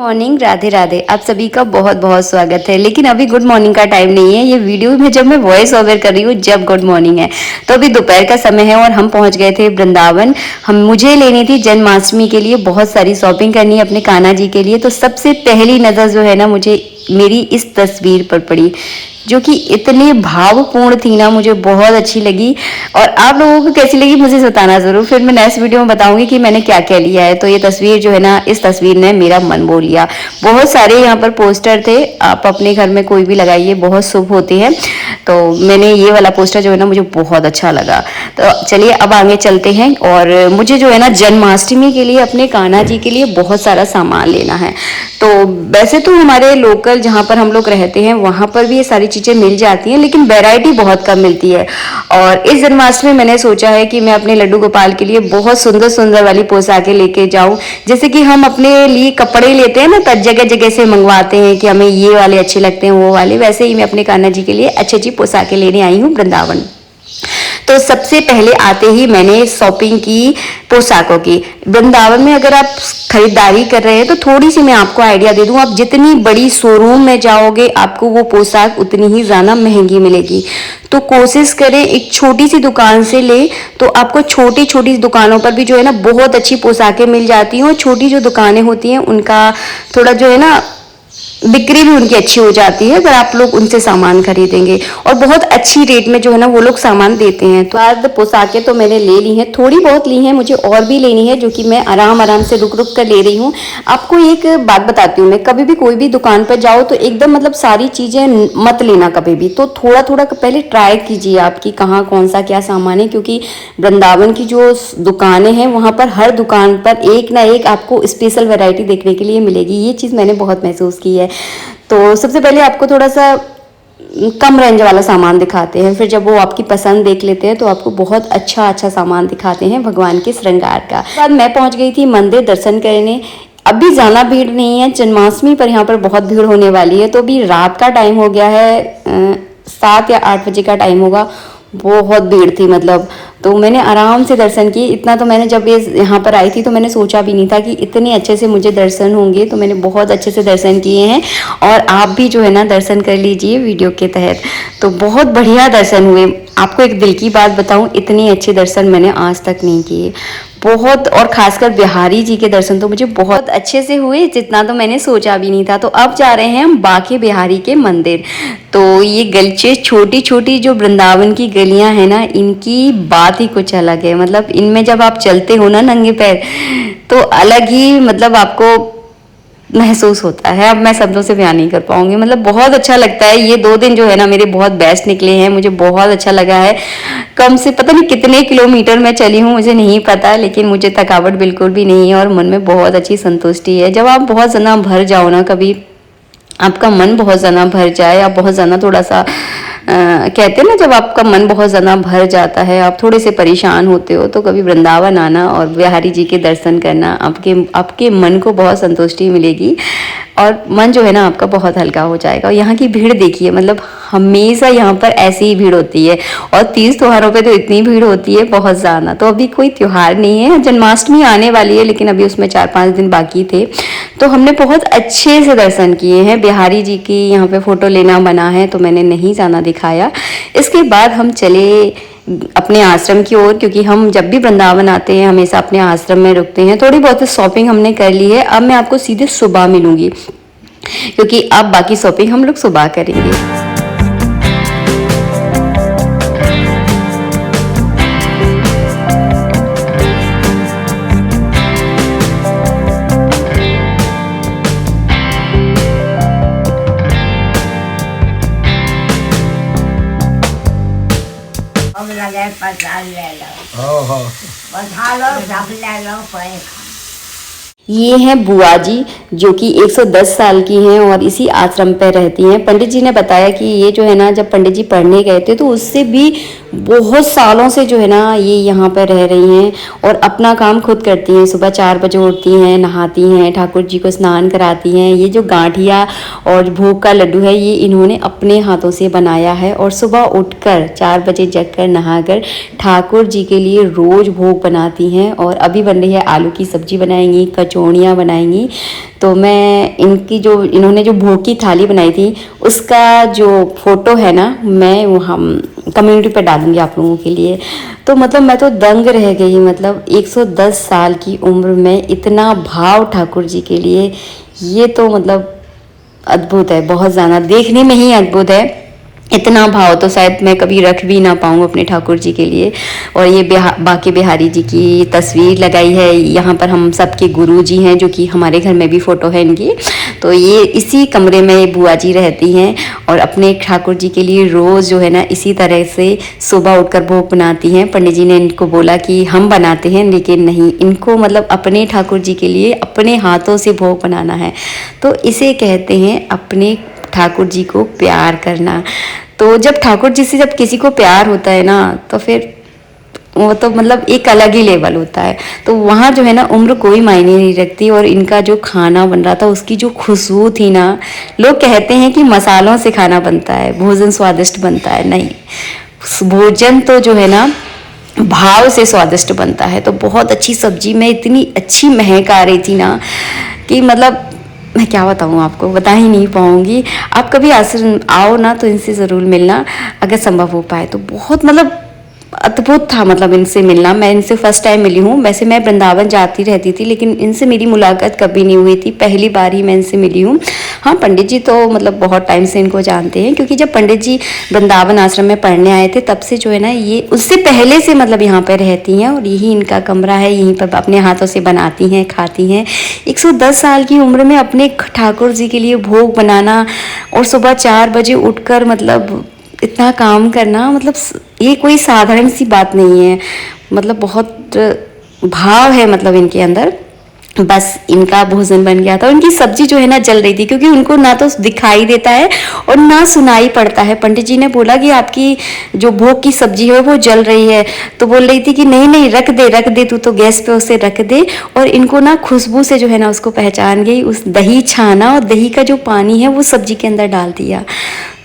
Morning, Radhe Radhe. आप सभी का बहुत बहुत स्वागत है। लेकिन अभी गुड मॉर्निंग का टाइम नहीं है। ये वीडियो में जब मैं वॉइस ओवर कर रही हूँ जब गुड मॉर्निंग है, तो अभी दोपहर का समय है और हम पहुंच गए थे वृंदावन। हम मुझे लेनी थी जन्माष्टमी के लिए बहुत सारी शॉपिंग करनी है अपने कान्हा जी के लिए। तो सबसे पहली नज़र जो है ना मुझे मेरी इस तस्वीर पर पड़ी, जो कि इतनी भावपूर्ण थी ना, मुझे बहुत अच्छी लगी। और आप लोगों को कैसी लगी मुझे बताना ज़रूर, फिर मैं नेक्स्ट वीडियो में बताऊंगी कि मैंने क्या क्या लिया है। तो ये तस्वीर जो है ना, इस तस्वीर ने मेरा मन मोह लिया। बहुत सारे यहाँ पर पोस्टर थे, आप अपने घर में कोई भी लगाइए, बहुत शुभ होते हैं। तो मैंने ये वाला पोस्टर जो है ना मुझे बहुत अच्छा लगा। तो चलिए अब आगे चलते हैं। और मुझे जो है ना जन्माष्टमी के लिए अपने कान्हा जी के लिए बहुत सारा सामान लेना है। तो वैसे तो हमारे लोकल जहाँ पर हम लोग रहते हैं वहाँ पर भी ये सारी चीज़ें मिल जाती हैं, लेकिन वैरायटी बहुत कम मिलती है। और इस जन्माष्टमी में मैंने सोचा है कि मैं अपने लड्डू गोपाल के लिए बहुत सुंदर सुंदर वाली पोशाकें लेके जाऊं। जैसे कि हम अपने लिए कपड़े लेते हैं ना, तो जगह जगह से मंगवाते हैं कि हमें ये वाले अच्छे लगते हैं, वो वाले, वैसे ही मैं अपने कान्हा जी के लिए अच्छी अच्छी पोशाकें लेने आई हूँ वृंदावन। तो सबसे पहले आते ही मैंने शॉपिंग की पोशाकों की। वृंदावन में अगर आप खरीदारी कर रहे हैं तो थोड़ी सी मैं आपको आइडिया दे दूं, आप जितनी बड़ी शोरूम में जाओगे आपको वो पोशाक उतनी ही ज़्यादा महंगी मिलेगी। तो कोशिश करें एक छोटी सी दुकान से ले, तो आपको छोटी छोटी दुकानों पर भी जो है ना बहुत अच्छी पोशाकें मिल जाती हैं। और छोटी जो दुकानें होती हैं उनका थोड़ा जो है ना बिक्री भी उनकी अच्छी हो जाती है अगर आप लोग उनसे सामान खरीदेंगे, और बहुत अच्छी रेट में जो है ना वो लोग सामान देते हैं। तो आज पोशाकें तो मैंने ले ली हैं, थोड़ी बहुत ली हैं, मुझे और भी लेनी है जो कि मैं आराम आराम से रुक रुक कर ले रही हूँ। आपको एक बात बताती हूँ, मैं कभी भी कोई भी दुकान पर जाओ तो एकदम मतलब सारी चीज़ें मत लेना कभी भी। तो थोड़ा थोड़ा पहले ट्राई कीजिए आपकी कहाँ कौन सा क्या सामान है, क्योंकि वृंदावन की जो दुकानें हैं वहाँ पर हर दुकान पर एक ना एक आपको स्पेशल वैरायटी देखने के लिए मिलेगी। ये चीज़ मैंने बहुत महसूस की है। तो सबसे पहले आपको थोड़ा सा कम रेंज वाला सामान दिखाते हैं, फिर जब वो आपकी पसंद देख लेते हैं तो आपको बहुत अच्छा अच्छा सामान दिखाते हैं भगवान के श्रृंगार का। बाद मैं पहुंच गई थी मंदिर दर्शन करने। अभी ज़्यादा भीड़ नहीं है, जन्माष्टमी पर यहाँ पर बहुत भीड़ होने वाली है। तो अभी रात का टाइम हो गया है, 7 या 8 बजे का टाइम होगा। बहुत भीड़ थी मतलब, तो मैंने आराम से दर्शन किए। इतना तो मैंने जब ये यहाँ पर आई थी तो मैंने सोचा भी नहीं था कि इतने अच्छे से मुझे दर्शन होंगे। तो मैंने बहुत अच्छे से दर्शन किए हैं, और आप भी जो है ना दर्शन कर लीजिए वीडियो के तहत। तो बहुत बढ़िया दर्शन हुए। आपको एक दिल की बात बताऊं, इतने अच्छे दर्शन मैंने आज तक नहीं किए बहुत। और खासकर बिहारी जी के दर्शन तो मुझे बहुत अच्छे से हुए, जितना तो मैंने सोचा भी नहीं था। तो अब जा रहे हैं हम बांके बिहारी के मंदिर। तो ये गलीचे छोटी छोटी जो वृंदावन की गलियां हैं ना, इनकी बात ही कुछ अलग है। मतलब इनमें जब आप चलते हो ना नंगे पैर, तो अलग ही मतलब आपको महसूस होता है। अब मैं शब्दों से बयान नहीं कर पाऊंगी, मतलब बहुत अच्छा लगता है। ये 2 दिन जो है ना मेरे बहुत बेस्ट निकले हैं, मुझे बहुत अच्छा लगा है। कम से पता नहीं कितने किलोमीटर मैं चली हूँ मुझे नहीं पता, लेकिन मुझे थकावट बिल्कुल भी नहीं है और मन में बहुत अच्छी संतुष्टि है। जब आप बहुत ज़्यादा भर जाओ ना, कभी आपका मन बहुत ज़्यादा भर जाए, आप बहुत ज़्यादा थोड़ा सा कहते हैं ना, जब आपका मन बहुत ज़्यादा भर जाता है, आप थोड़े से परेशान होते हो, तो कभी वृंदावन आना और बिहारी जी के दर्शन करना, आपके मन को बहुत संतुष्टि मिलेगी और मन जो है ना आपका बहुत हल्का हो जाएगा। और यहाँ की भीड़ देखिए, मतलब हमेशा यहाँ पर ऐसी ही भीड़ होती है। और तीज त्योहारों पे तो इतनी भीड़ होती है बहुत ज़्यादा। तो अभी कोई त्यौहार नहीं है, जन्माष्टमी आने वाली है, लेकिन अभी उसमें 4-5 दिन बाकी थे। तो हमने बहुत अच्छे से दर्शन किए हैं। बिहारी जी की यहाँ पे फ़ोटो लेना बना है तो मैंने नहीं जाना दिखाया। इसके बाद हम चले अपने आश्रम की ओर, क्योंकि हम जब भी वृंदावन आते हैं हमेशा अपने आश्रम में रुकते हैं। थोड़ी बहुत शॉपिंग हमने कर ली है। अब मैं आपको सीधे सुबह मिलूंगी, क्योंकि अब बाकी शॉपिंग हम लोग सुबह करेंगे। ये हैं बुआ जी, जो कि 110 साल की हैं और इसी आश्रम पर रहती हैं। पंडित जी ने बताया कि ये जो है ना, जब पंडित जी पढ़ने गए थे तो उससे भी बहुत सालों से जो है ना ये यहाँ पर रह रही हैं और अपना काम खुद करती हैं। सुबह 4 बजे उठती हैं, नहाती हैं, ठाकुर जी को स्नान कराती हैं। ये जो गांठिया और भोग का लड्डू है ये इन्होंने अपने हाथों से बनाया है और सुबह उठकर 4 बजे जगकर नहाकर ठाकुर जी के लिए रोज़ भोग बनाती हैं। और अभी बन रही है आलू की सब्जी बनाएंगी, कचौड़ियाँ बनाएंगी। तो मैं इनकी जो इन्होंने जो भोग की थाली बनाई थी उसका जो फोटो है ना मैं वो हम कम्युनिटी पर डालूंगी आप लोगों के लिए। तो मतलब मैं तो दंग रह गई, मतलब 110 साल की उम्र में इतना भाव ठाकुर जी के लिए, ये तो मतलब अद्भुत है, बहुत ज़्यादा देखने में ही अद्भुत है। इतना भाव तो शायद मैं कभी रख भी ना पाऊँ अपने ठाकुर जी के लिए। और ये बांके बिहारी जी की तस्वीर लगाई है। यहाँ पर हम सबके गुरु जी हैं, जो कि हमारे घर में भी फ़ोटो है इनकी। तो ये इसी कमरे में बुआ जी रहती हैं और अपने ठाकुर जी के लिए रोज़ जो है ना इसी तरह से सुबह उठकर भोग बनाती हैं। पंडित जी ने इनको बोला कि हम बनाते हैं, लेकिन नहीं, इनको मतलब अपने ठाकुर जी के लिए अपने हाथों से भोग बनाना है। तो इसे कहते हैं अपने ठाकुर जी को प्यार करना। तो जब ठाकुर जी से जब किसी को प्यार होता है ना तो फिर वो तो मतलब एक अलग ही लेवल होता है। तो वहाँ जो है ना उम्र कोई मायने नहीं रखती। और इनका जो खाना बन रहा था उसकी जो खुशबू थी ना, लोग कहते हैं कि मसालों से खाना बनता है, भोजन स्वादिष्ट बनता है, नहीं, भोजन तो जो है ना भाव से स्वादिष्ट बनता है। तो बहुत अच्छी सब्जी में इतनी अच्छी महक आ रही थी ना कि मतलब मैं क्या बताऊँ आपको, बता ही नहीं पाऊँगी। आप कभी आश्रम आओ ना तो इनसे ज़रूर मिलना अगर संभव हो पाए तो। बहुत मतलब अद्भुत था मतलब इनसे मिलना। मैं इनसे फर्स्ट टाइम मिली हूँ। वैसे मैं वृंदावन जाती रहती थी लेकिन इनसे मेरी मुलाकात कभी नहीं हुई थी, पहली बार ही मैं इनसे मिली हूँ। हाँ, पंडित जी तो मतलब बहुत टाइम से इनको जानते हैं, क्योंकि जब पंडित जी वृंदावन आश्रम में पढ़ने आए थे तब से जो है ना ये उससे पहले से मतलब यहाँ पर रहती हैं और यही इनका कमरा है, यहीं पर अपने हाथों से बनाती हैं, खाती हैं। 110 साल की उम्र में अपने ठाकुर जी के लिए भोग बनाना और सुबह 4 बजे उठकर मतलब इतना काम करना, मतलब ये कोई साधारण सी बात नहीं है। मतलब बहुत भाव है मतलब इनके अंदर। बस इनका भोजन बन गया था। उनकी सब्जी जो है ना जल रही थी, क्योंकि उनको ना तो दिखाई देता है और ना सुनाई पड़ता है। पंडित जी ने बोला कि आपकी जो भोग की सब्जी है वो जल रही है, तो बोल रही थी कि नहीं नहीं रख दे तू तो गैस पे उसे रख दे। और इनको ना खुशबू से जो है ना उसको पहचान गई, उस दही छाना और दही का जो पानी है वो सब्जी के अंदर डाल दिया।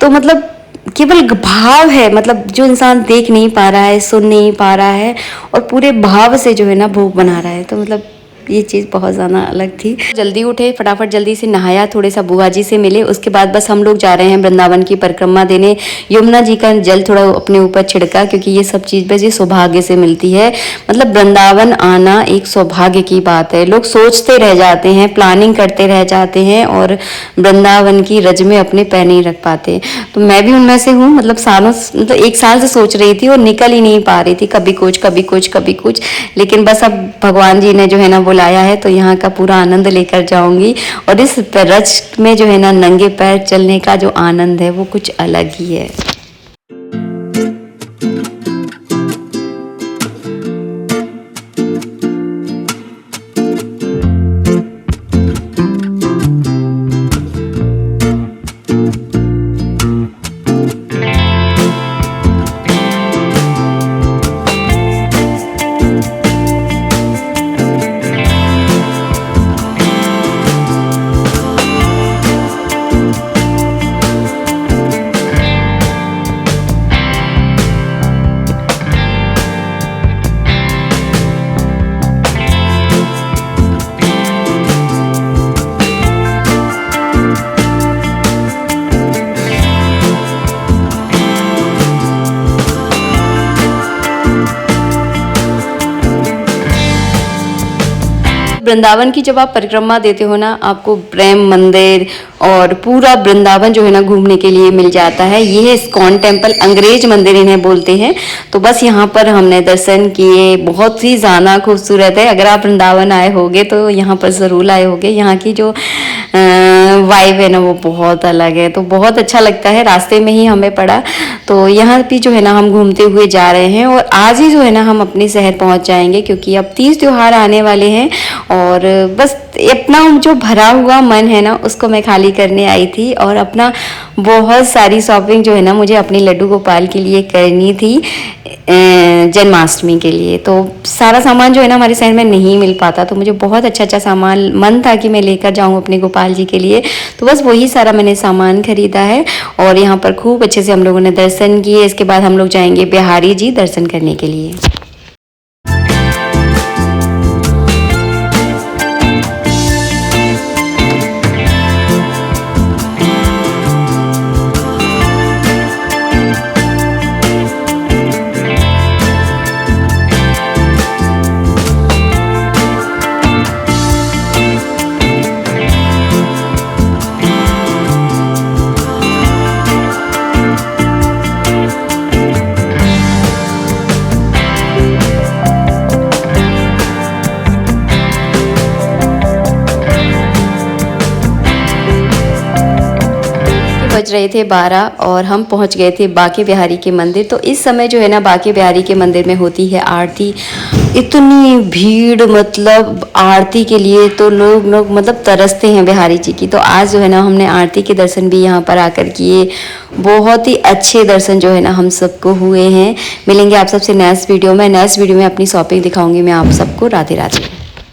तो मतलब केवल भाव है, मतलब जो इंसान देख नहीं पा रहा है, सुन नहीं पा रहा है और पूरे भाव से जो है ना भोग बना रहा है। तो मतलब ये चीज़ बहुत ज़्यादा अलग थी। जल्दी उठे, फटाफट जल्दी से नहाया, थोड़े सा बुआ जी से मिले, उसके बाद बस हम लोग जा रहे हैं वृंदावन की परिक्रमा देने। यमुना जी का जल थोड़ा अपने ऊपर छिड़का, क्योंकि ये सब चीज़ बस ये सौभाग्य से मिलती है। मतलब वृंदावन आना एक सौभाग्य की बात है। लोग सोचते रह जाते हैं, प्लानिंग करते रह जाते हैं और वृंदावन की रज में अपने पैर नहीं रख पाते। तो मैं भी उनमें से हूँ। मतलब सालों मतलब 1 साल से सोच रही थी और निकल ही नहीं पा रही थी, कभी कुछ कभी कुछ कभी कुछ। लेकिन बस अब भगवान जी ने जो है ना बुलाया है तो यहाँ का पूरा आनंद लेकर जाऊंगी। और इस रज में जो है ना नंगे पैर चलने का जो आनंद है वो कुछ अलग ही है। वृंदावन की जब आप परिक्रमा देते हो ना, आपको प्रेम मंदिर और पूरा वृंदावन जो है ना घूमने के लिए मिल जाता है। ये है इस्कॉन टेम्पल, अंग्रेज मंदिर इन्हें बोलते हैं। तो बस यहाँ पर हमने दर्शन किए, बहुत ही ज़्यादा खूबसूरत है। अगर आप वृंदावन आए होगे तो यहाँ पर ज़रूर आए होगे। यहाँ की जो वाइब है ना वो बहुत अलग है, तो बहुत अच्छा लगता है। रास्ते में ही हमें पड़ा, तो यहाँ भी जो है ना हम घूमते हुए जा रहे हैं और आज ही जो है ना हम अपने शहर पहुँच जाएंगे, क्योंकि अब तीज त्योहार आने वाले हैं और बस अपना जो भरा हुआ मन है ना उसको मैं खाली करने आई थी और अपना बहुत सारी शॉपिंग जो है ना मुझे अपने लड्डू गोपाल के लिए करनी थी जन्माष्टमी के लिए। तो सारा सामान जो है ना हमारे शहर में नहीं मिल पाता, तो मुझे बहुत अच्छा सामान मन था कि मैं लेकर जाऊं अपने गोपाल जी के लिए। तो बस वही सारा मैंने सामान खरीदा है और यहाँ पर खूब अच्छे से हम लोगों ने दर्शन किए। इसके बाद हम लोग जाएंगे बिहारी जी दर्शन करने के लिए। बज रहे थे 12 और हम पहुंच गए थे बांके बिहारी के मंदिर। तो इस समय जो है ना बांके बिहारी के मंदिर में होती है आरती। इतनी भीड़, मतलब आरती के लिए तो लोग मतलब तरसते हैं बिहारी जी की। तो आज जो है ना हमने आरती के दर्शन भी यहाँ पर आकर किए। बहुत ही अच्छे दर्शन जो है ना हम सबको हुए हैं। मिलेंगे आप सबसे नेक्स्ट वीडियो में। नेक्स्ट वीडियो में अपनी शॉपिंग दिखाऊंगी मैं आप सबको। राधे राधे।